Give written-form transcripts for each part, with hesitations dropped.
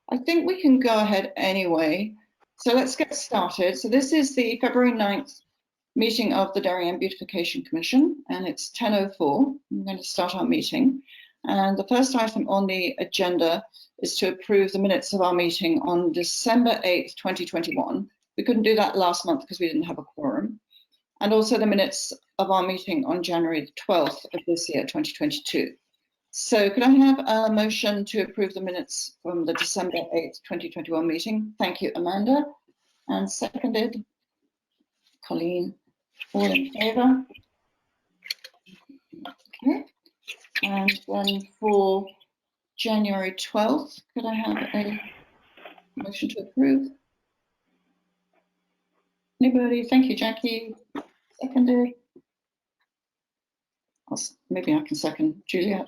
I think we can go ahead anyway. So let's get started. So this is the February 9th meeting of the Darien Beautification Commission, and it's 10:04. I'm going to start our meeting. And the first item on the agenda is to approve the minutes of our meeting on December 8th, 2021. We couldn't do that last month because we didn't have a quorum. And also the minutes of our meeting on January the 12th of this year, 2022. So could I have a motion to approve the minutes from the December 8th, 2021 meeting? Thank you, Amanda. And seconded, Colleen. All in favour? Okay. And then for January 12th, could I have a motion to approve? Anybody? Thank you, Jackie. Seconded. Maybe I can second Juliet.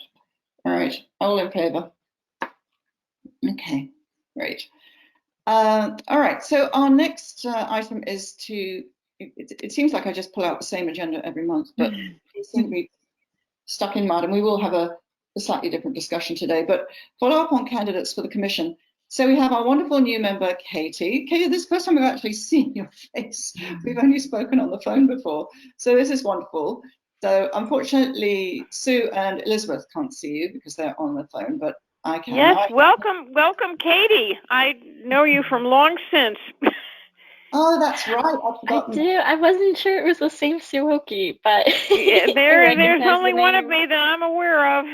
All right, all in favour? Okay, great. All right, so our next item is to, it seems like I just pull out the same agenda every month, but we seem to be stuck in mud, and we will have a slightly different discussion today, but follow up on candidates for the commission. So we have our wonderful new member, Katie. Katie, this is the first time we've actually seen your face. We've only spoken on the phone before, so this is wonderful. So unfortunately, Sue and Elizabeth can't see you because they're on the phone, but I can. Yes, welcome, Katie. I know you from long since. Oh, that's right. I do. I wasn't sure it was the same Suoki, but yeah, there's only one of me that I'm aware of.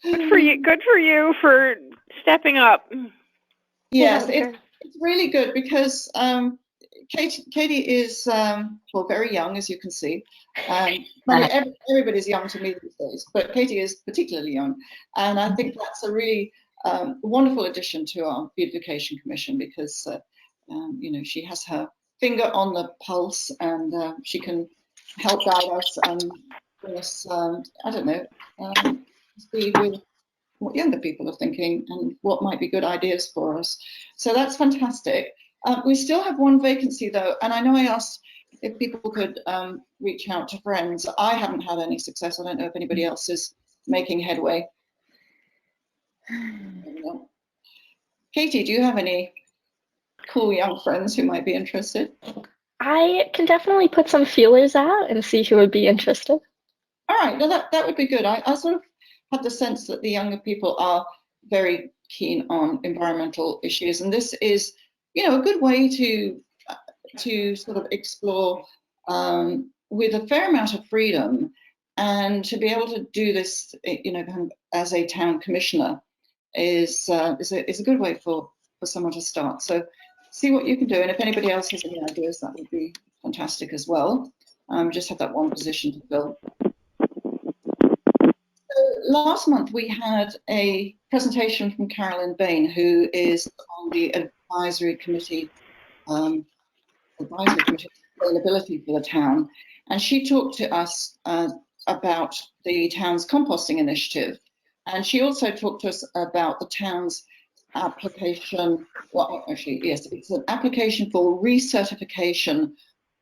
Good for you. Good for you for stepping up. Yes, it's really good because Katie is well, very young, as you can see. Everybody's young to me these days, but Katie is particularly young, and I think that's a really wonderful addition to our Beautification Commission because you know, she has her finger on the pulse, and she can help guide us and bring us, I don't know, speed with what younger people are thinking and what might be good ideas for us. So that's fantastic. We still have one vacancy though, and I know I asked if people could reach out to friends. I haven't had any success. I don't know if anybody else is making headway. Katie, do you have any cool young friends who might be interested? I can definitely put some feelers out and see who would be interested. All right, no, that would be good. I sort of have the sense that the younger people are very keen on environmental issues, and this is, you know, a good way to sort of explore with a fair amount of freedom, and to be able to do this, you know, as a town commissioner is a good way for someone to start. So see what you can do, and if anybody else has any ideas, that would be fantastic as well. Just have that one position to fill. Last month we had a presentation from Carolyn Bain, who is on the advisory committee of sustainability for the town, and she talked to us about the town's composting initiative, and she also talked to us about the town's application. Well, actually, yes, it's an application for recertification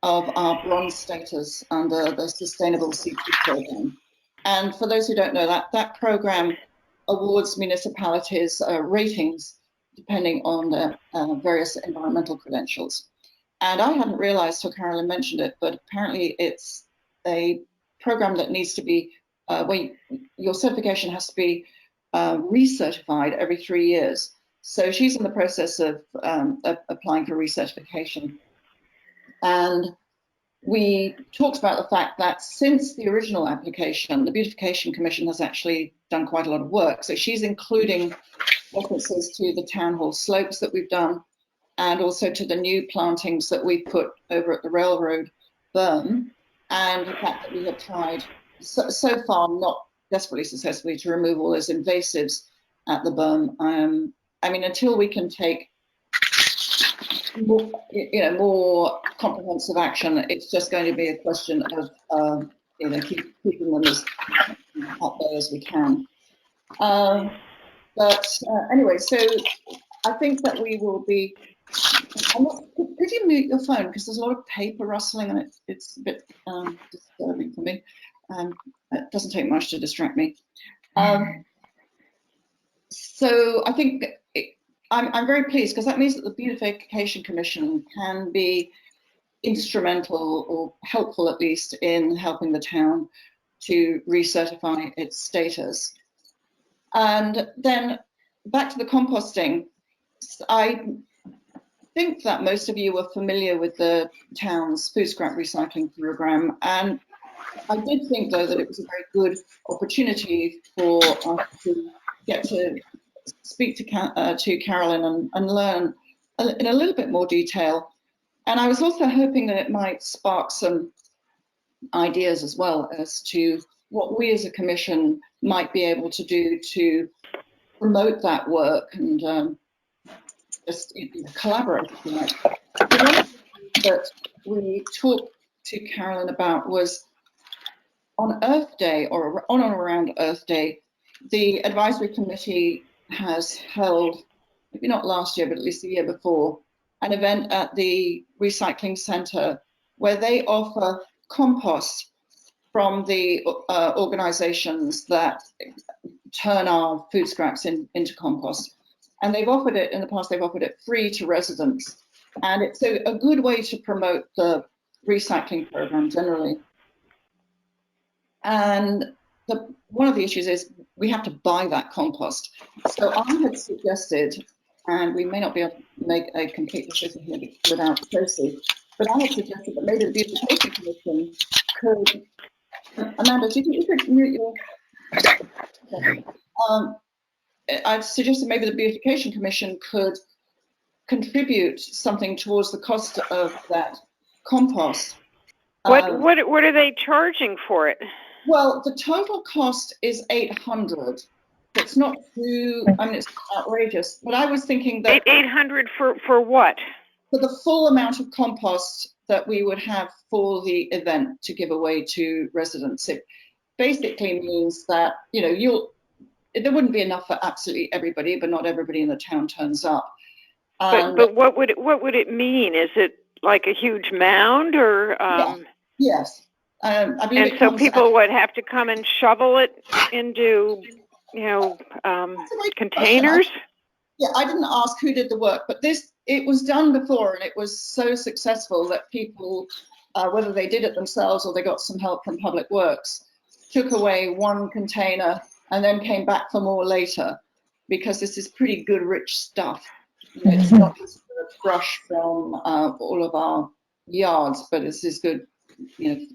of our bronze status under the Sustainable CP program. And for those who don't know, that program awards municipalities ratings depending on their various environmental credentials. And I hadn't realized till Carolyn mentioned it, but apparently it's a program that needs to be, where your certification has to be recertified every 3 years. So she's in the process of applying for recertification. And we talked about the fact that since the original application, the Beautification Commission has actually done quite a lot of work. So she's including references to the town hall slopes that we've done, and also to the new plantings that we've put over at the railroad berm, and the fact that we have tried so far, not desperately successfully, to remove all those invasives at the berm. I mean, until we can take more comprehensive action, it's just going to be a question of keeping them as up there as we can. But anyway, so I think that we will be. Could you mute your phone, because there's a lot of paper rustling and it's a bit disturbing for me. It doesn't take much to distract me. So I think I'm very pleased, because that means that the Beautification Commission can be instrumental, or helpful at least, in helping the town to recertify its status. And then back to the composting, I think that most of you are familiar with the town's food scrap recycling program, and I did think, though, that it was a very good opportunity for us to get to speak to Carolyn and learn in a little bit more detail. And I was also hoping that it might spark some ideas as well as to what we as a commission might be able to do to promote that work and just collaborate, if you like. The one thing that we talked to Carolyn about was on Earth Day, or on and around Earth Day, the advisory committee has held, maybe not last year, but at least the year before, an event at the recycling centre where they offer compost from the organisations that turn our food scraps into compost. And they've offered it, in the past, they've offered it free to residents. And it's a good way to promote the recycling programme generally. And one of the issues is we have to buy that compost. So I had suggested, and we may not be able to make a complete decision here without Tracy, but I had suggested that maybe the Beautification Commission could, Amanda, do you could mute your, I'd suggested maybe the Beautification Commission could contribute something towards the cost of that compost. What are they charging for it? Well, the total cost is $800. It's not too, I mean, it's outrageous, but I was thinking that $800 for what? For the full amount of compost that we would have for the event to give away to residents. It basically means that, you know, there wouldn't be enough for absolutely everybody, but not everybody in the town turns up. But what would it mean? Is it like a huge mound, or? Yes. I believe and so people would have to come and shovel it into, containers? I didn't ask who did the work, but it was done before, and it was so successful that people, whether they did it themselves or they got some help from Public Works, took away one container and then came back for more later, because this is pretty good, rich stuff. It's not just brush from all of our yards, but this is good,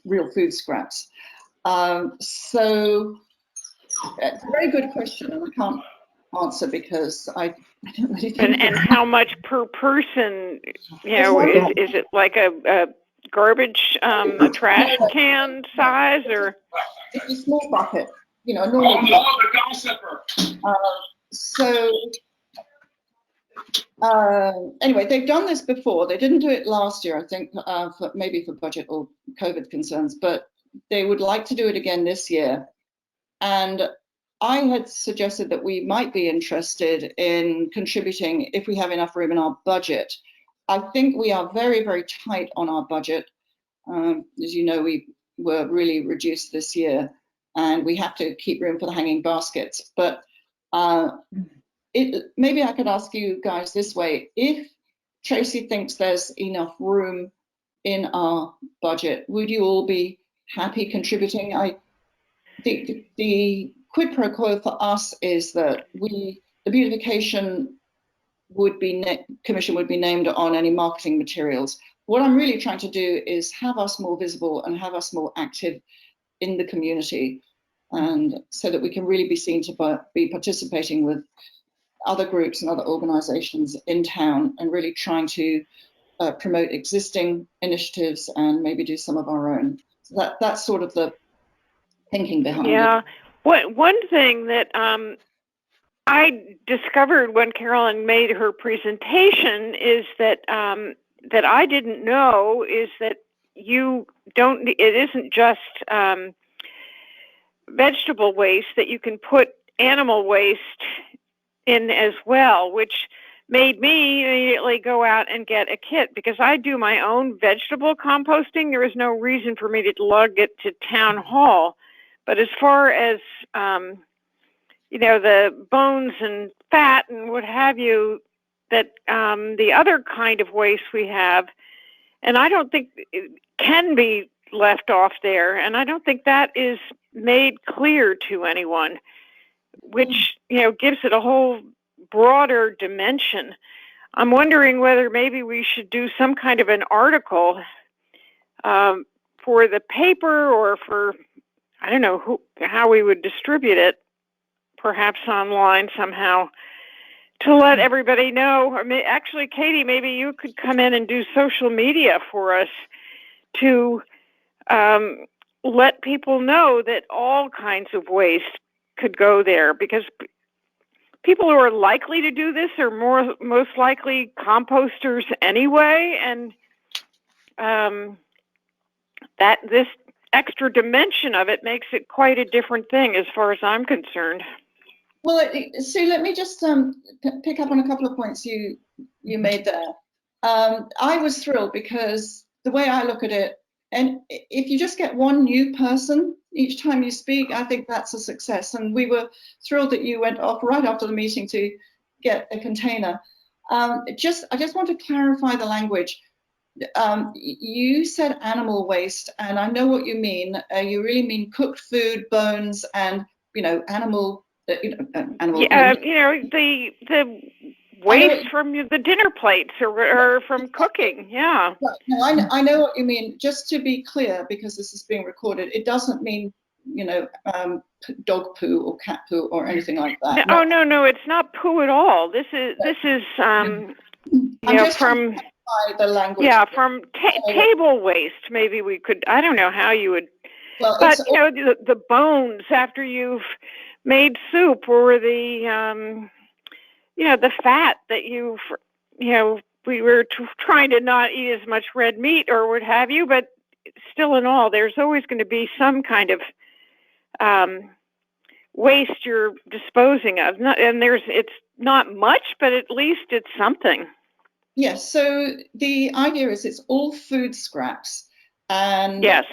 real food scraps. So it's a very good question, and I can't answer because I don't really think. And how much per person? Is it like a garbage, a trash can size, or? It's a small bucket, a normal. The gossiper. Anyway, they've done this before. They didn't do it last year, I think, maybe for budget or COVID concerns, but they would like to do it again this year. And I had suggested that we might be interested in contributing if we have enough room in our budget. I think we are very, very tight on our budget. As you know, we were really reduced this year, and we have to keep room for the hanging baskets. But maybe I could ask you guys this way: if Tracy thinks there's enough room in our budget, would you all be happy contributing? The quid pro quo for us is that the Beautification Commission would be named on any marketing materials. What I'm really trying to do is have us more visible and have us more active in the community, and so that we can really be seen to be participating with other groups and other organizations in town, and really trying to promote existing initiatives and maybe do some of our own. So that's sort of the thinking behind it. Yeah. One thing that I discovered when Carolyn made her presentation is that that I didn't know is that it isn't just vegetable waste, that you can put animal waste in as well, which made me immediately go out and get a kit, because I do my own vegetable composting. There is no reason for me to lug it to town hall. But as far as the bones and fat and what have you, that the other kind of waste we have, and I don't think it can be left off there, and I don't think that is made clear to anyone, which gives it a whole broader dimension. I'm wondering whether maybe we should do some kind of an article for the paper, or for, I don't know how we would distribute it, perhaps online somehow, to let everybody know. Or actually, Katie, maybe you could come in and do social media for us to let people know that all kinds of waste could go there, because people who are likely to do this are most likely composters anyway, and that this extra dimension of it makes it quite a different thing as far as I'm concerned. Well, Sue, let me just pick up on a couple of points you made there. I was thrilled because the way I look at it, and if you just get one new person each time you speak, I think that's a success. And we were thrilled that you went off right after the meeting to get a container. I just want to clarify the language. You said animal waste, and I know what you mean. You really mean cooked food, bones, and animal. Animal. Yeah, the waste from the dinner plates or from cooking. Yeah. Right. No, I know what you mean. Just to be clear, because this is being recorded, it doesn't mean dog poo or cat poo or anything like that. No, it's not poo at all. This is I'm just from the language. Yeah, from table waste. Maybe we could. I don't know how you would. Well, but the bones after you've made soup, or the the fat that we were trying to not eat as much red meat or what have you, but still in all, there's always going to be some kind of waste you're disposing of. It's not much, but at least it's something. Yes, so the idea is it's all food scraps. And yes.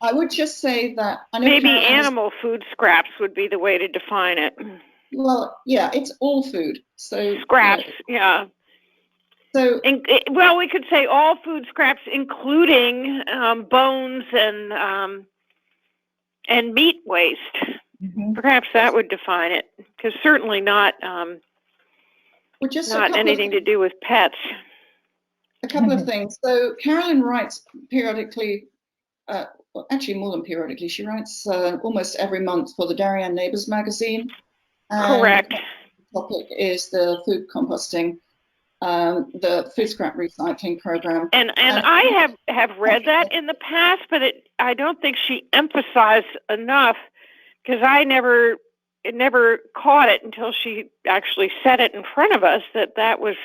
I would just say that maybe animal food scraps would be the way to define it. Well, yeah, it's all food. So scraps, yeah. So we could say all food scraps, including bones and meat waste. Mm-hmm. Perhaps that would define it, because certainly not anything to do with pets. A couple of things. So Carolyn writes periodically. Well, actually more than periodically, she writes almost every month for the Darien Neighbors magazine. Correct. The topic is the food composting, the food scrap recycling program. And I have read that in the past, but I don't think she emphasized enough, because I never caught it until she actually said it in front of us that was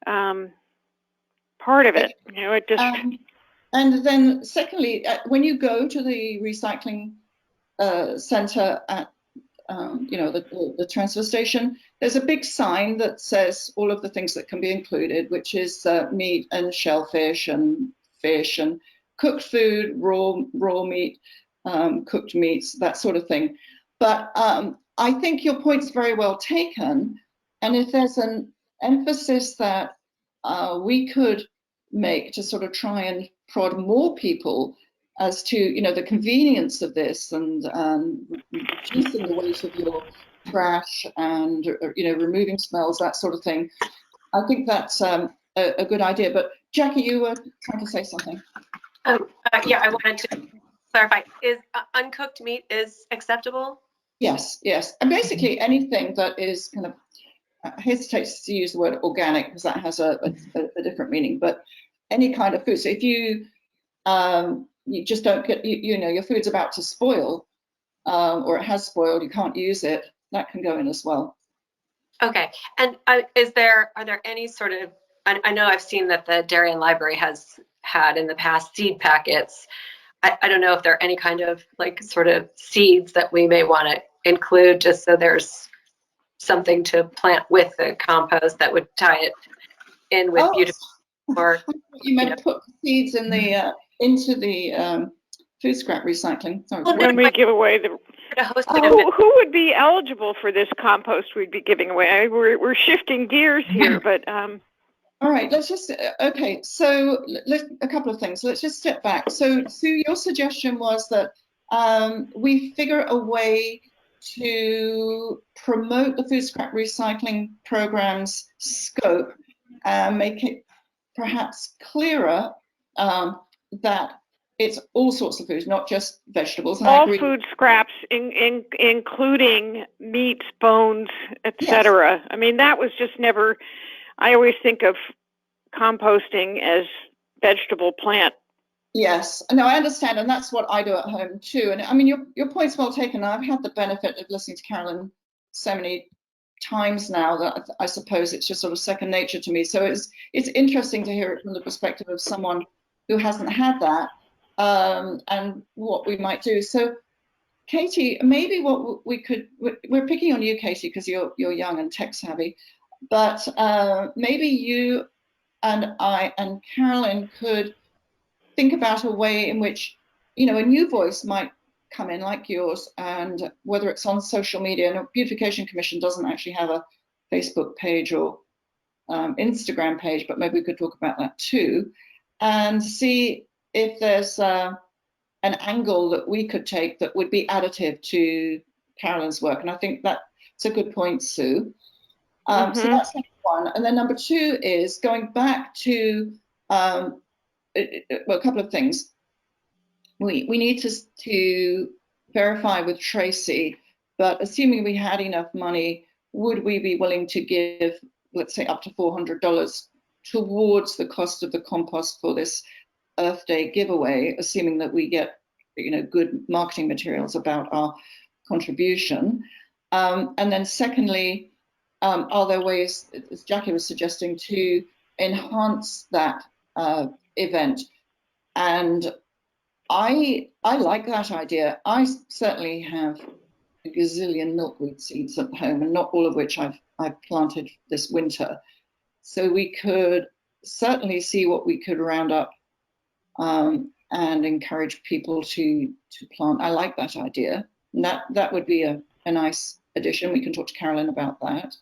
part of it. It just. And then secondly, when you go to the recycling center at the transfer station, there's a big sign that says all of the things that can be included, which is meat and shellfish and fish and cooked food, raw meat, cooked meats, that sort of thing. But I think your point's very well taken. And if there's an emphasis that we could make to sort of try and prod more people as to the convenience of this, and reducing the weight of your trash, and removing smells, that sort of thing, I think that's a good idea. But Jackie, you were trying to say something. Yeah, I wanted to clarify: is uncooked meat is acceptable? Yes, and basically anything that is kind of, I hesitate to use the word organic because that has a different meaning, but any kind of food. So if you just don't get, your food's about to spoil, or it has spoiled, you can't use it, that can go in as well. Okay, and are there any sort of, I know I've seen that the Darien Library has had in the past seed packets. I don't know if there are any kind of sort of seeds that we may want to include, just so there's something to plant with the compost that would tie it in with beautiful. Or you meant put seeds in the into the food scrap recycling. Sorry. Well, When we give away the, hosting event. who would be eligible for this compost we'd be giving away? We're shifting gears here, but All right, let's just, okay, so a couple of things. Let's just step back. So, Sue, your suggestion was that we figure a way to promote the food scrap recycling program's scope, make it perhaps clearer that it's all sorts of foods, not just vegetables. And all food scraps, including meats, bones, etc. Yes. I mean, that was just never. I always think of composting as vegetable plant. Yes, no, I understand, and that's what I do at home too. And I mean, your point's well taken. I've had the benefit of listening to Carolyn so many times now that I suppose it's just sort of second nature to me. So it's interesting to hear it from the perspective of someone who hasn't had that, and what we might do. So, Katie, maybe what we're picking on you, Katie, because you're young and tech savvy, but maybe you and I and Carolyn could think about a way in which, a new voice might come in like yours, and whether it's on social media. And the Beautification Commission doesn't actually have a Facebook page or Instagram page, but maybe we could talk about that too, and see if there's an angle that we could take that would be additive to Carolyn's work. And I think that's a good point, Sue. So that's number one. And then number two is going back to, well, a couple of things. We need to verify with Tracy, but assuming we had enough money, would we be willing to give, let's say, up to $400 towards the cost of the compost for this Earth Day giveaway, assuming that we get, good marketing materials about our contribution? And then secondly, are there ways, as Jackie was suggesting, to enhance that event? And I like that idea. I certainly have a gazillion milkweed seeds at home, and not all of which I've planted this winter. So we could certainly see what we could round up and encourage people to plant. I like that idea. And that would be a nice addition. We can talk to Carolyn about that.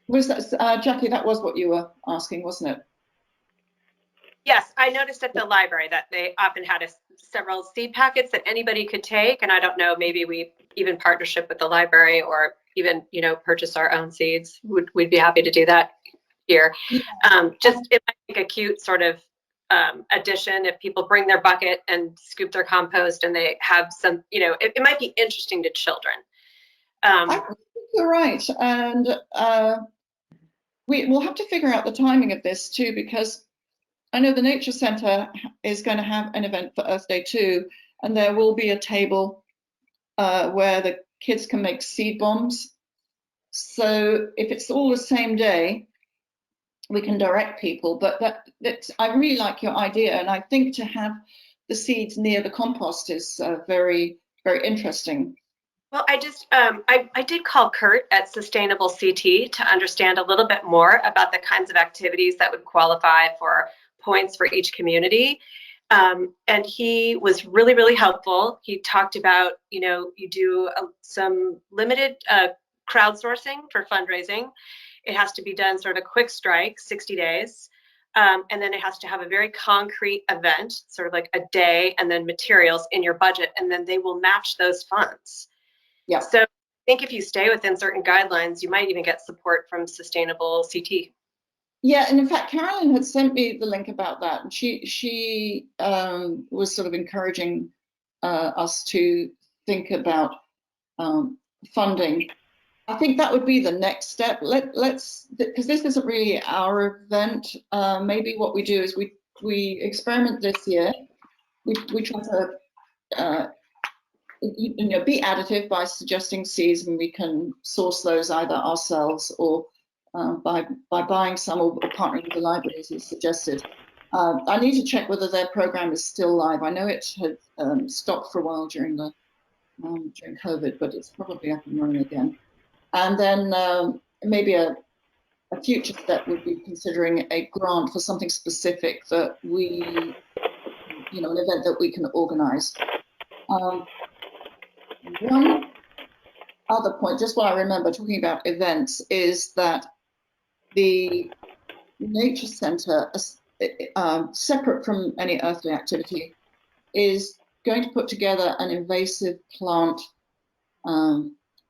Was that Jackie? That was what you were asking, wasn't it? Yes, I noticed at the library that they often had several seed packets that anybody could take, and I don't know, maybe we even partnership with the library, or even purchase our own seeds. We'd be happy to do that here. Just it might make a cute sort of addition if people bring their bucket and scoop their compost, and they have some, it might be interesting to children. I think you're right, and we'll have to figure out the timing of this too, because I know the Nature Centre is going to have an event for Earth Day too, and there will be a table where the kids can make seed bombs. So if it's all the same day, we can direct people. But I really like your idea, and I think to have the seeds near the compost is very, very interesting. Well, I did call Kurt at Sustainable CT to understand a little bit more about the kinds of activities that would qualify for points for each community. And he was really, really helpful. He talked about, you do some limited crowdsourcing for fundraising. It has to be done sort of quick strike, 60 days. And then it has to have a very concrete event, sort of like a day, and then materials in your budget, and then they will match those funds. Yeah. So I think if you stay within certain guidelines, you might even get support from Sustainable CT. Yeah, and in fact, Carolyn had sent me the link about that, and she was sort of encouraging us to think about funding. I think that would be the next step. Let's, because this isn't really our event. Maybe what we do is we experiment this year. We try to be additive by suggesting seeds, and we can source those either ourselves or by buying some, or partnering with the library, as you suggested. I need to check whether their program is still live. I know it had stopped for a while during COVID, but it's probably up and running again. And then maybe a future step would be considering a grant for something specific that we you know, an event that we can organize. One other point, just what I remember talking about events, is that the nature center, separate from any earthly activity, is going to put together an invasive plant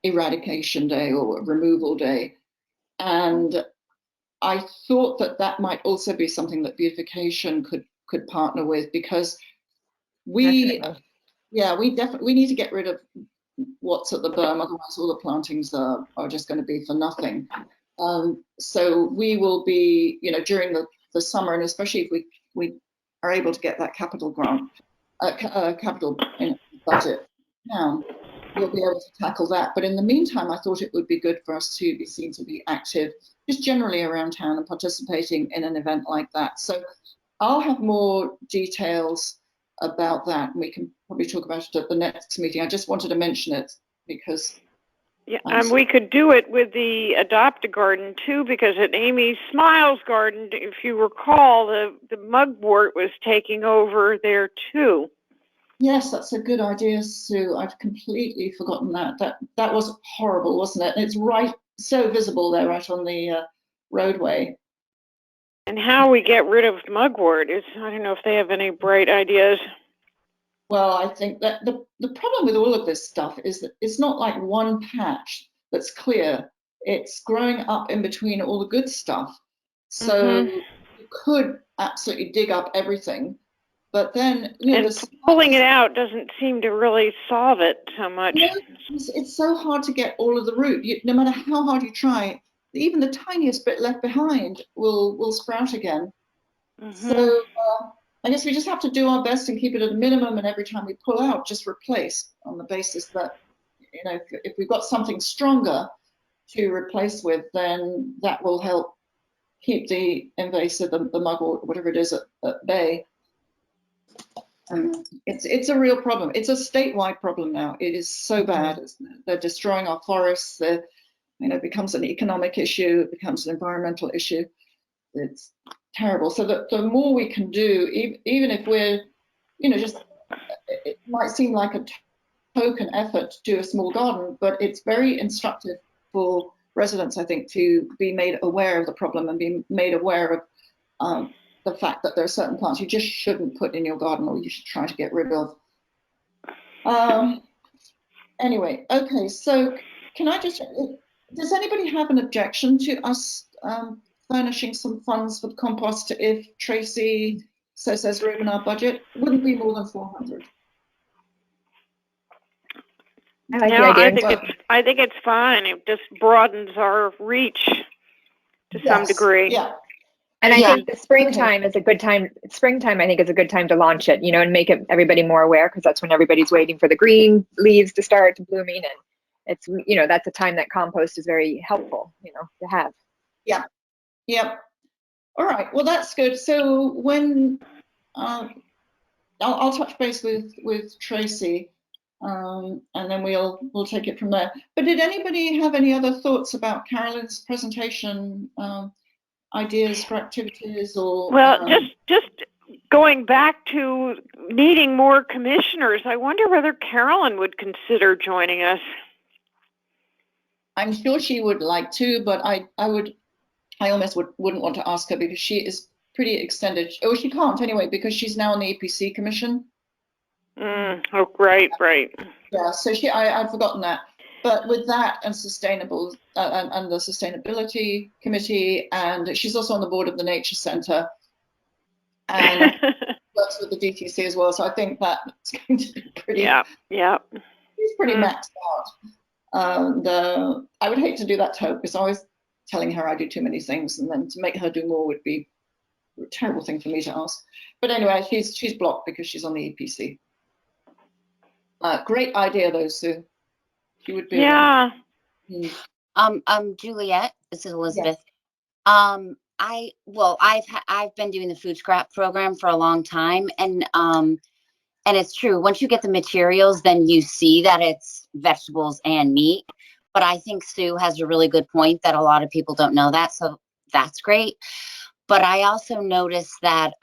eradication day or removal day. And I thought that that might also be something that Beautification could partner with, because we need to get rid of what's at the berm, otherwise all the plantings are just going to be for nothing. So we will be, you know, during the summer, and especially if we are able to get that capital grant, capital budget down, we'll be able to tackle that. But in the meantime, I thought it would be good for us to be seen to be active, just generally around town and participating in an event like that. So I'll have more details about that, and we can probably talk about it at the next meeting. I just wanted to mention it because we could do it with the Adopt-A-Garden too, because at Amy Smiles' garden, if you recall, the mugwort was taking over there too. Yes, that's a good idea, Sue. I've completely forgotten that. That was horrible, wasn't it? And it's right, so visible there, right on the roadway. And how we get rid of mugwort is, I don't know if they have any bright ideas. Well, I think that the problem with all of this stuff is that it's not like one patch that's clear. It's growing up in between all the good stuff. So you could absolutely dig up everything, but then, you know, pulling it out doesn't seem to really solve it so much. You know, it's so hard to get all of the root. No matter how hard you try, even the tiniest bit left behind will sprout again. So I guess we just have to do our best and keep it at a minimum, and every time we pull out, just replace on the basis that, you know, if we've got something stronger to replace with, then that will help keep the invasive, the mugwort, whatever it is, at bay. It's a real problem. It's a statewide problem now. It is so bad. They're destroying our forests. You know, it becomes an economic issue. It becomes an environmental issue. It's terrible. So the more we can do, even if we're, you know, just, it might seem like a token effort to do a small garden, but it's very instructive for residents, I think, to be made aware of the problem and be made aware of the fact that there are certain plants you just shouldn't put in your garden, or you should try to get rid of. Anyway, okay, so can I just, does anybody have an objection to us furnishing some funds for the compost if Tracy says there's room in our budget? It wouldn't be more than 400. I think it's fine. It just broadens our reach to some degree. Yeah. And I think the springtime is a good time. Springtime, I think, is a good time to launch it, you know, and make everybody more aware, because that's when everybody's waiting for the green leaves to start blooming. And it's, you know, that's a time that compost is very helpful, you know, to have. Yeah. Yep. All right. Well, that's good. So when I'll touch base with Tracy, and then we'll take it from there. But did anybody have any other thoughts about Carolyn's presentation? Ideas for activities, or just going back to needing more commissioners, I wonder whether Carolyn would consider joining us. I'm sure she would like to, but I almost wouldn't want to ask her, because she is pretty extended. Oh, she can't anyway, because she's now on the EPC commission. Oh, right. Yeah, so I'd forgotten that. But with that and sustainable and the sustainability committee, and she's also on the board of the Nature Center, and works with the DTC as well. So I think that's going to be pretty. Yeah. She's pretty maxed out. And I would hate to do that to her, because I was telling her I do too many things, and then to make her do more would be a terrible thing for me to ask. But anyway, she's blocked because she's on the EPC. Great idea, though, Sue. She would be. Yeah. Juliet, this is Elizabeth. Yes. I've been doing the food scrap program for a long time, and it's true. Once you get the materials, then you see that it's vegetables and meat. But I think Sue has a really good point that a lot of people don't know that, so that's great. But I also notice that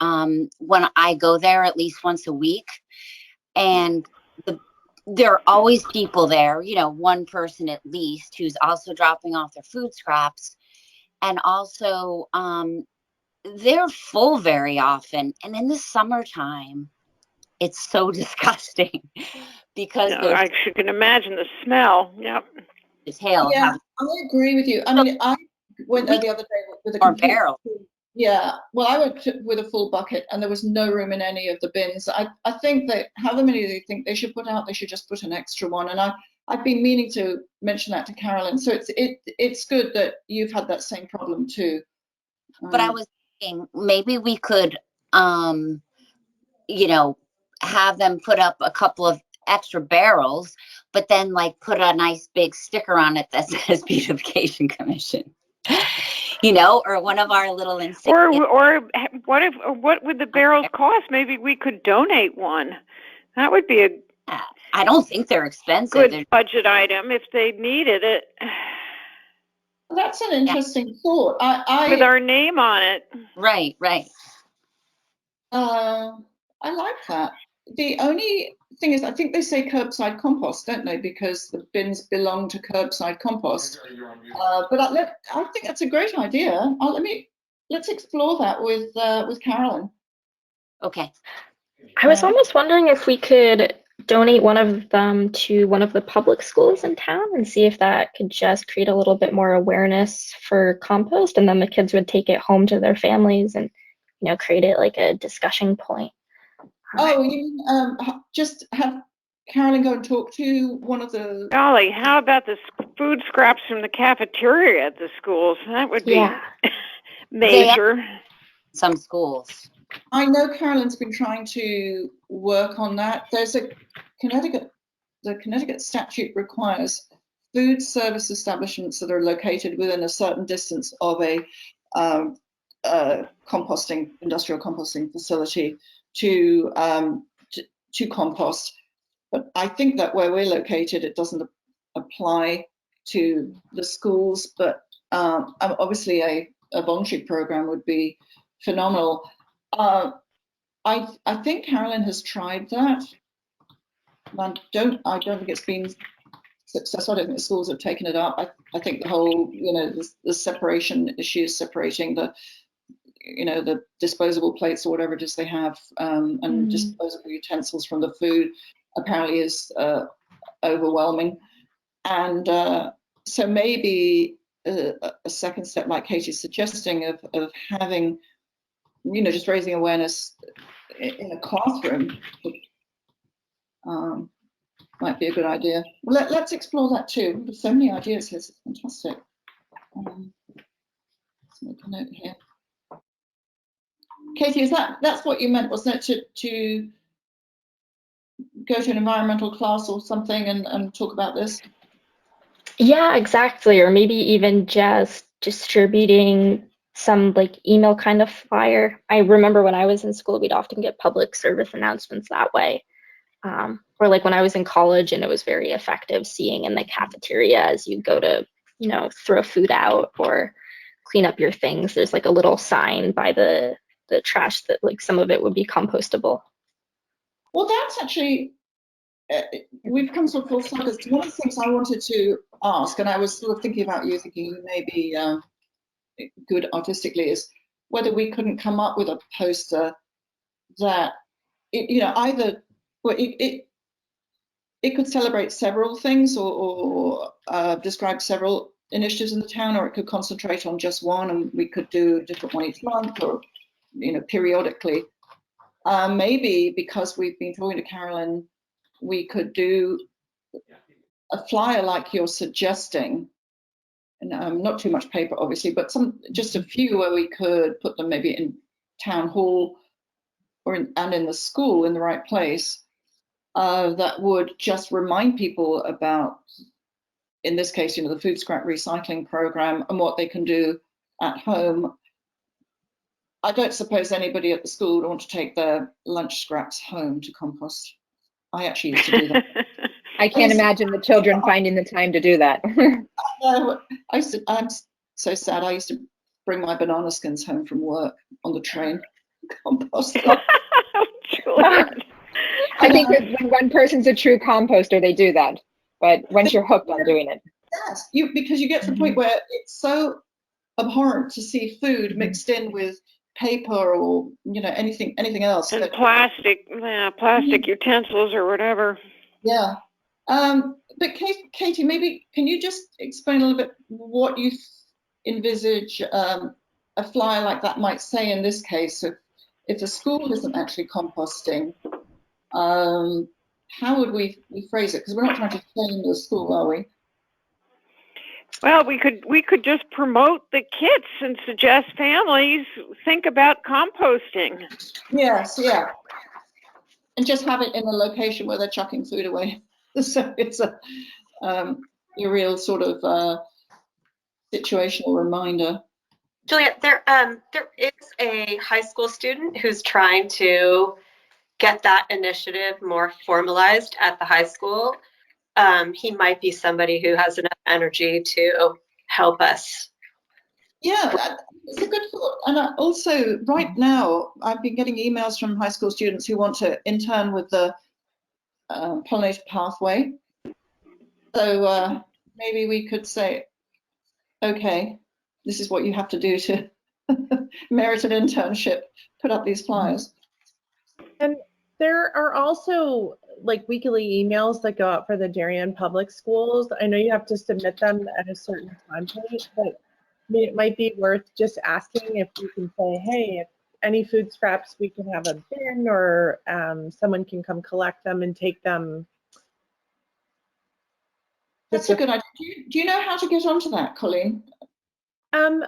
when I go there at least once a week, and there are always people there, you know, one person at least who's also dropping off their food scraps. And also, they're full very often. And in the summertime, it's so disgusting because No, there's I can imagine the smell. Yep. the tail Yeah, have I agree with you. I mean, I went there the other day with a more complete barrel. Yeah, well, I went with a full bucket, and there was no room in any of the bins. I think that however many do you think they should put out, they should just put an extra one. And I've been meaning to mention that to Carolyn. So it's good that you've had that same problem too. But I was thinking maybe we could, you know, have them put up a couple of extra barrels, but then like put a nice big sticker on it that says Beautification Commission. You know, or one of our little insignia. Or what would the barrels cost? Maybe we could donate one. That would be a I don't think they're expensive. good budget item if they needed it. That's an interesting thought. With our name on it. Right. I like that. The only thing is, I think they say curbside compost, don't they? Because the bins belong to curbside compost. But I think that's a great idea. Let's explore that with Carolyn. Okay. I was almost wondering if we could donate one of them to one of the public schools in town and see if that could just create a little bit more awareness for compost, and then the kids would take it home to their families and, you know, create it like a discussion point. Oh, you mean just have Carolyn go and talk to one of the... Golly, how about the food scraps from the cafeteria at the schools? That would be major. Some schools. I know Carolyn's been trying to work on that. There's the Connecticut statute requires food service establishments that are located within a certain distance of a industrial composting facility to compost. But I think that where we're located, it doesn't apply to the schools. But obviously, a voluntary program would be phenomenal. I think Carolyn has tried that. I don't think it's been successful. I don't think the schools have taken it up. I think the whole, you know, the separation issues, separating the disposable plates or whatever it is they have, and disposable utensils from the food apparently is overwhelming. And so maybe a second step, like Katie's suggesting, of having, you know, just raising awareness in a classroom might be a good idea. Well, let's explore that too. There's so many ideas here. It's fantastic. Let's make a note here. Katie, that's what you meant, wasn't it? To go to an environmental class or something and talk about this? Yeah, exactly. Or maybe even just distributing some like email kind of flyer. I remember when I was in school, we'd often get public service announcements that way. Or like when I was in college, and it was very effective seeing in the cafeteria as you go to, you know, throw food out or clean up your things, there's like a little sign by the trash that like some of it would be compostable. Well, that's actually, we've come sort of full circle. One of the things I wanted to ask, and I was sort of thinking about you, thinking you may be good artistically, is whether we couldn't come up with a poster that, you know, either, well, it could celebrate several things or describe several initiatives in the town, or it could concentrate on just one, and we could do a different one each month, or, you know, periodically. Maybe because we've been talking to Carolyn, we could do a flyer like you're suggesting, and not too much paper, obviously, but just a few where we could put them maybe in town hall or and in the school in the right place. That would just remind people about, in this case, you know, the food scrap recycling program and what they can do at home. I don't suppose anybody at the school would want to take their lunch scraps home to compost. I actually used to do that. I can't imagine the children finding the time to do that. I'm so sad. I used to bring my banana skins home from work on the train. Compost them. Julian. I think that when one person's a true composter, they do that. But once you're hooked on doing it. Yes, because you get to the point where it's so abhorrent to see food mixed in with paper or anything else. And plastic utensils or whatever. Yeah. But Katie, maybe can you just explain a little bit what you envisage a flyer like that might say in this case? If the school isn't actually composting, how would we phrase it? Because we're not trying to shame the school, are we? Well, we could just promote the kits and suggest families think about composting. Yes, yeah. And just have it in a location where they're chucking food away. So it's a real sort of situational reminder. Juliet, there is a high school student who's trying to get that initiative more formalized at the high school. He might be somebody who has enough energy to help us. Yeah, it's a good thought. And also, right now, I've been getting emails from high school students who want to intern with the pollinator pathway. So maybe we could say, okay, this is what you have to do to merit an internship, put up these flyers. And there are also like weekly emails that go out for the Darien public schools. I know you have to submit them at a certain time point, but it might be worth just asking if you can say, hey, if any food scraps, we can have a bin, or someone can come collect them and take them. That's a good idea. Do you know how to get onto that, Colleen? I'm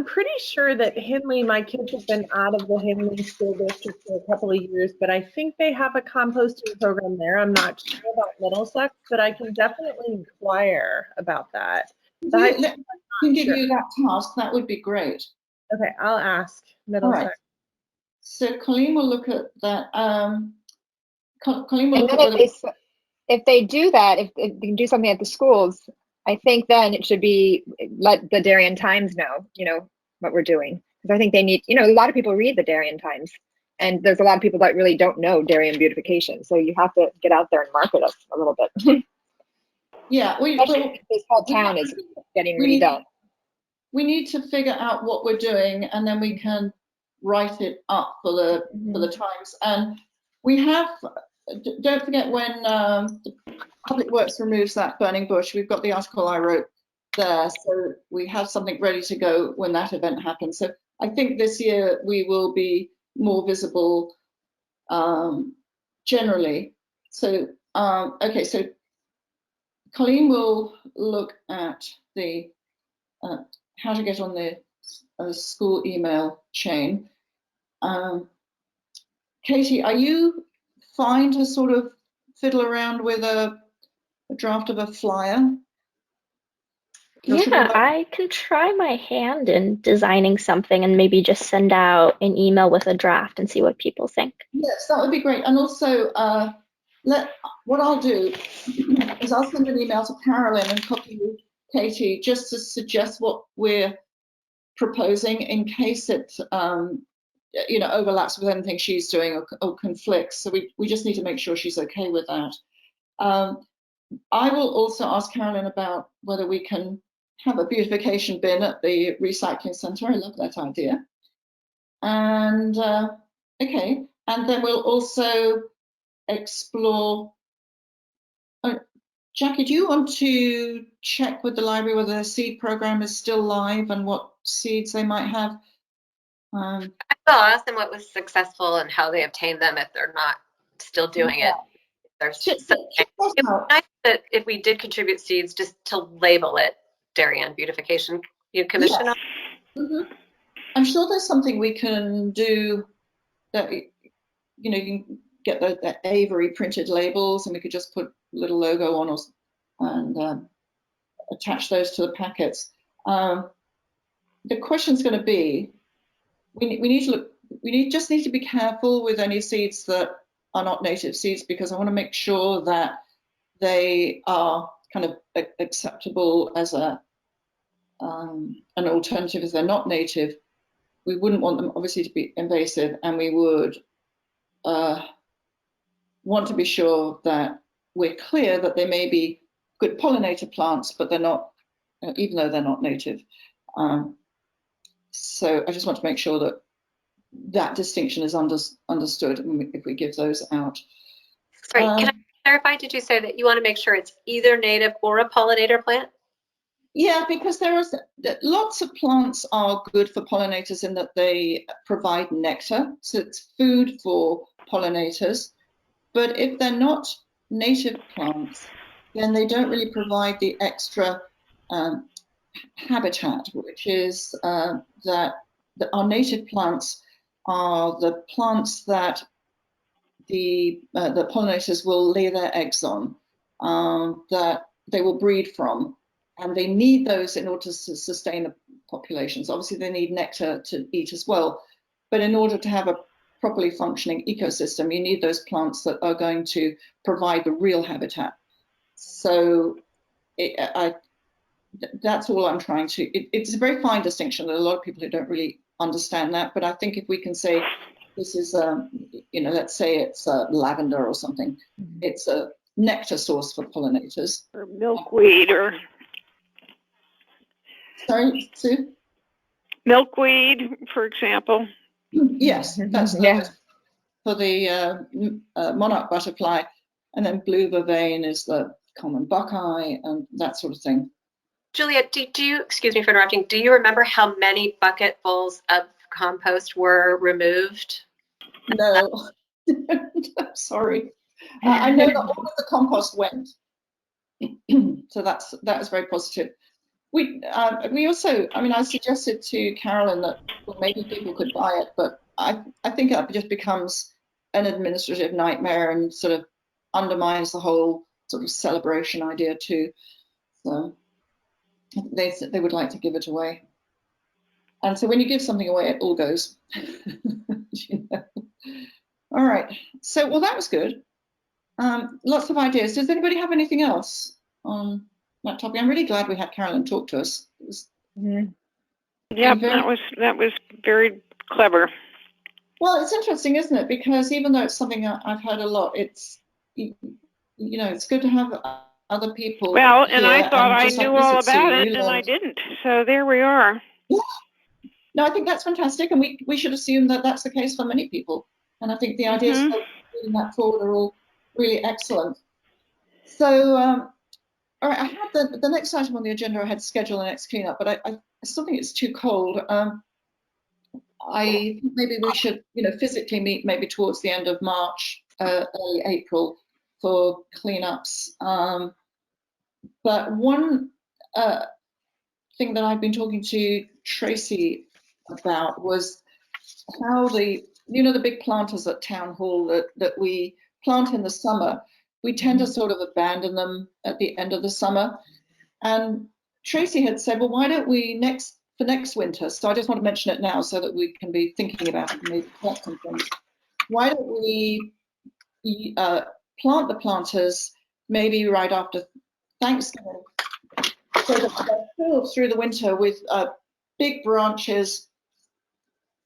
pretty sure that Henley, my kids have been out of the Henley school district for a couple of years, but I think they have a composting program there. I'm not sure about Middlesex, but I can definitely inquire about that. Let me give you that task. That would be great. Okay, I'll ask Middlesex. All right. So Colleen will look at that. Colleen will And look then at if they do that, if they can do something at the schools, I think then it should be let the Darien Times know, what we're doing. Because I think they need, a lot of people read the Darien Times, and there's a lot of people that really don't know Darien beautification. So you have to get out there and market us a little bit. Yeah, this whole town is getting redone. We need to figure out what we're doing, and then we can write it up for the Times. And we have, don't forget when the Public Works removes that burning bush, we've got the article I wrote there, so we have something ready to go when that event happens. So I think this year we will be more visible generally. So okay, so Colleen will look at the how to get on the school email chain. Katie, are you fine to sort of fiddle around with a draft of a flyer? Yeah, I can try my hand in designing something and maybe just send out an email with a draft and see what people think. Yes, that would be great. And also, what I'll do is I'll send an email to Carolyn and copy Katie just to suggest what we're proposing in case it overlaps with anything she's doing or conflicts. So we just need to make sure she's okay with that. I will also ask Carolyn about whether we can have a beautification bin at the recycling centre. I love that idea. And okay, and then we'll also explore. Jackie, do you want to check with the library whether the seed program is still live and what seeds they might have? I will ask them what was successful and how they obtained them if they're not still doing it. There's it would be nice that if we did contribute seeds, just to label it Darien Beautification Commission. Yes. Mm-hmm. I'm sure there's something we can do that you can get the Avery printed labels, and we could just put a little logo on and attach those to the packets. The question's going to be, we just need to be careful with any seeds that are not native seeds, because I want to make sure that they are kind of acceptable as a an alternative if they're not native. We wouldn't want them obviously to be invasive, and we would want to be sure that we're clear that they may be good pollinator plants, but they're not, even though they're not native. So I just want to make sure that that distinction is understood if we give those out. Sorry, can I clarify? Did you say that you want to make sure it's either native or a pollinator plant? Yeah, because there are lots of plants are good for pollinators in that they provide nectar, so it's food for pollinators. But if they're not native plants, then they don't really provide the extra habitat, which is that our native plants are the plants that the pollinators will lay their eggs on, that they will breed from, and they need those in order to sustain the populations. Obviously, they need nectar to eat as well, but in order to have a properly functioning ecosystem, you need those plants that are going to provide the real habitat. So that's all I'm trying to, it's a very fine distinction. There are a lot of people who don't really understand that, but I think if we can say, this is, let's say it's lavender or something, it's a nectar source for pollinators. Or milkweed, or Sorry, Sue? Milkweed, for example. Yes, that's Yeah. for the monarch butterfly, and then blue vervain is the common buckeye and that sort of thing. Juliet, do you, excuse me for interrupting, do you remember how many bucketfuls of compost were removed? No, I'm sorry. I know that all of the compost went, so that was very positive. We also, I mean, I suggested to Carolyn that maybe people could buy it, but I think that just becomes an administrative nightmare and sort of undermines the whole sort of celebration idea too. So they would like to give it away. And so when you give something away, it all goes. You know? All right. So, well, that was good. Lots of ideas. Does anybody have anything else on that topic? I'm really glad we had Carolyn talk to us. It was Yep, that was very clever. Well, it's interesting, isn't it? Because even though it's something I've heard a lot, it's it's good to have other people. Well, and I thought I just like knew this, all it's about Sue, it, you and I learned. didn't. So there we are. Yeah. No, I think that's fantastic, and we should assume that that's the case for many people. And I think the ideas for moving that forward are all really excellent. So, all right, I had the next item on the agenda. I had schedule the next cleanup, but I still think it's too cold. I think maybe we should, physically meet maybe towards the end of March, early April for cleanups. But one thing that I've been talking to Tracy about was how the big planters at Town Hall that we plant in the summer, we tend to sort of abandon them at the end of the summer. And Tracy had said, well, why don't we for next winter, so I just want to mention it now so that we can be thinking about it and maybe plant some things. Why don't we plant the planters maybe right after Thanksgiving, so that they're filled through the winter with big branches,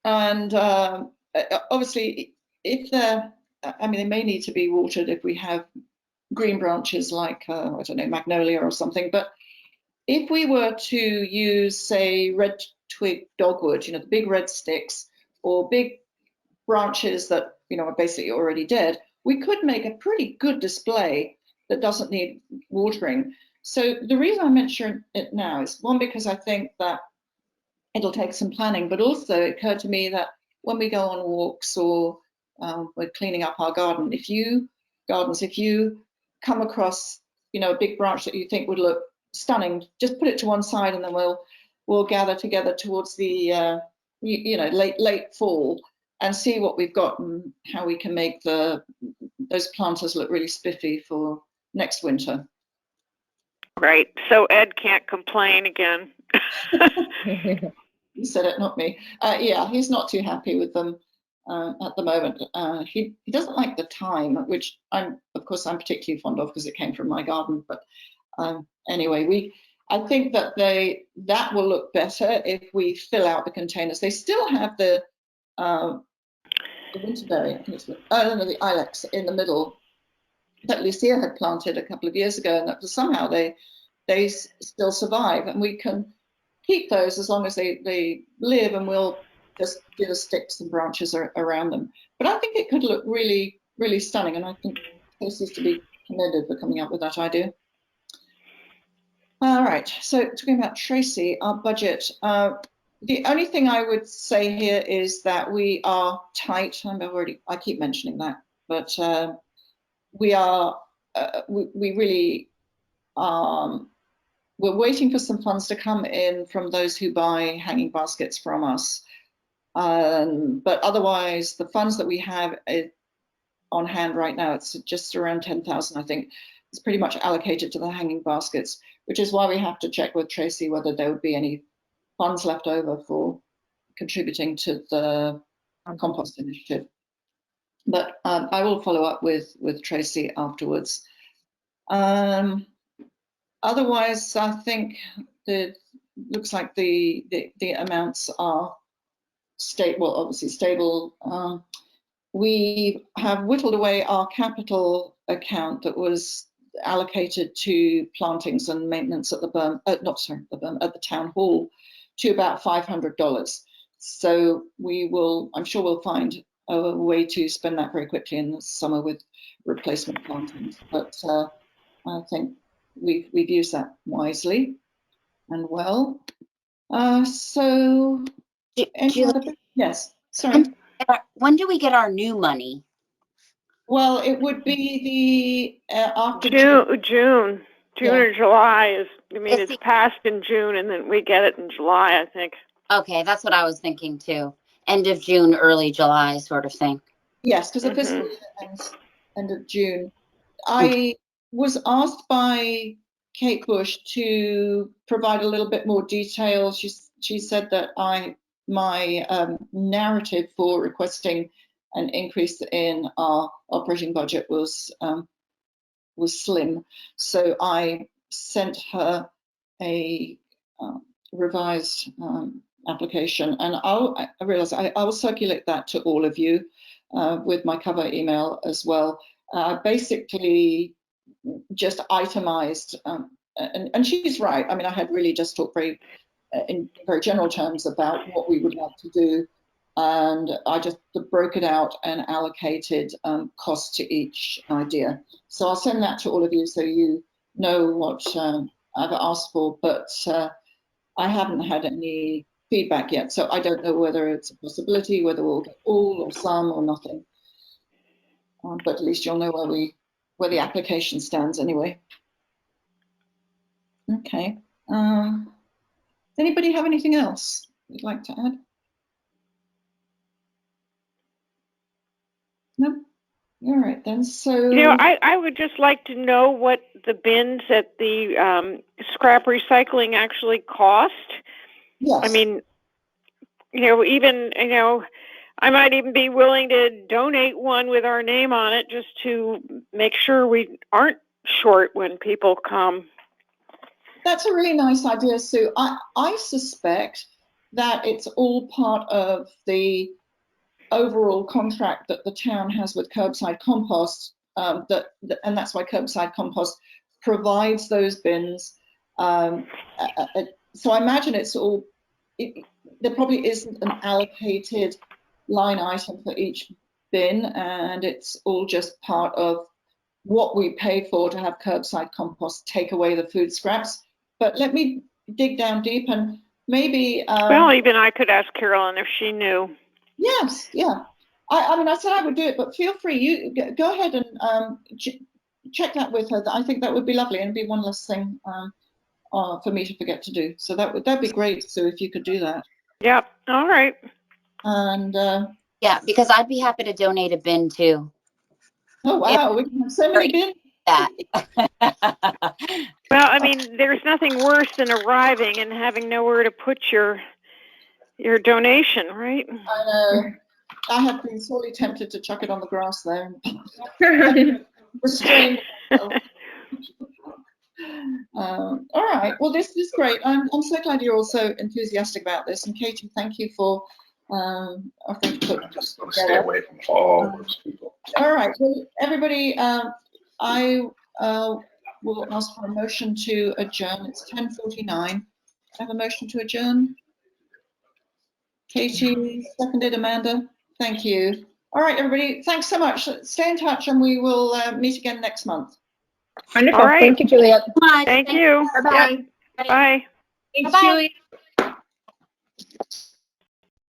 and obviously if they may need to be watered if we have green branches like I don't know, magnolia or something, but if we were to use, say, red twig dogwood, the big red sticks, or big branches that are basically already dead, we could make a pretty good display that doesn't need watering. So the reason I mention it now is, one, because I think that it'll take some planning, but also it occurred to me that when we go on walks or we're cleaning up our garden, if you come across a big branch that you think would look stunning, just put it to one side, and then we'll gather together towards the late fall and see what we've got and how we can make those planters look really spiffy for next winter. Great. So Ed can't complain again. You said it, not me. Yeah, he's not too happy with them at the moment. He doesn't like the thyme, which I'm particularly fond of because it came from my garden. But anyway, I think that that will look better if we fill out the containers. They still have the winterberry, I think it's the ilex in the middle that Lucia had planted a couple of years ago, and that somehow they still survive, and we can keep those as long as they live, and we'll just do the sticks and branches around them. But I think it could look really, really stunning, and I think Tracy's to be commended for coming up with that idea. All right, so talking about Tracy, our budget. The only thing I would say here is that we are tight. I keep mentioning that, but we are. We really. We're waiting for some funds to come in from those who buy hanging baskets from us. But otherwise, the funds that we have on hand right now, it's just around 10,000, I think. It's pretty much allocated to the hanging baskets, which is why we have to check with Tracy whether there would be any funds left over for contributing to the compost initiative. But I will follow up with Tracy afterwards. Otherwise, I think it looks like the amounts are stable. Well, obviously stable. We have whittled away our capital account that was allocated to plantings and maintenance at the berm, at the town hall, to about $500. So I'm sure we'll find a way to spend that very quickly in the summer with replacement plantings. But I think we've used that wisely and well. So, yes, sorry. When do we get our new money? Well, it would be the after June or July is. I mean, it's passed in June, and then we get it in July, I think. Okay, that's what I was thinking too. End of June, early July, sort of thing. Yes, because the fiscal year ends end of June. I was asked by Kate Bush to provide a little bit more detail. She said that my narrative for requesting an increase in our operating budget was slim, so I sent her a revised application, and I realized I will circulate that to all of you with my cover email as well. Basically, just itemized, and she's right. I mean, I had really just talked in very general terms about what we would like to do, and I just broke it out and allocated cost to each idea. So I'll send that to all of you so you know what I've asked for, but I haven't had any feedback yet, so I don't know whether it's a possibility, whether we'll get all or some or nothing. But at least you'll know where the application stands anyway. Okay. Does anybody have anything else you'd like to add? No? All right then. So I would just like to know what the bins at the scrap recycling actually cost. yes. I mean, I might even be willing to donate one with our name on it just to make sure we aren't short when people come. That's a really nice idea, Sue. I suspect that it's all part of the overall contract that the town has with Curbside Compost, and that's why Curbside Compost provides those bins. So I imagine it's all. There probably isn't an allocated line item for each bin, and it's all just part of what we pay for to have Curbside Compost take away the food scraps. But let me dig down deep and maybe. Well, even I could ask Carolyn if she knew. Yes, yeah. I mean, I said I would do it, but feel free. You go ahead and check that with her. I think that would be lovely, and it'd be one less thing for me to forget to do. So that'd be great, Sue, if you could do that. Yep. All right. And yeah, because I'd be happy to donate a bin too. Oh wow, we can have so many bins. That. Well, I mean, there's nothing worse than arriving and having nowhere to put your donation, right? I know. I have been sorely tempted to chuck it on the grass there. Restrained. All right. Well, this is great. I'm so glad you're all so enthusiastic about this. And Katie, thank you for offering to put I'm just this going to stay together. away from all those people. All right. Well, everybody, I will ask for a motion to adjourn. It's 10:49. I have a motion to adjourn. Katie, seconded. Amanda, thank you. All right, everybody. Thanks so much. Stay in touch, and we will meet again next month. Wonderful. All right. Thank you, Juliet. Much. Thank you. Bye-bye. Yep. Bye. Thanks, Bye-bye. Juliet.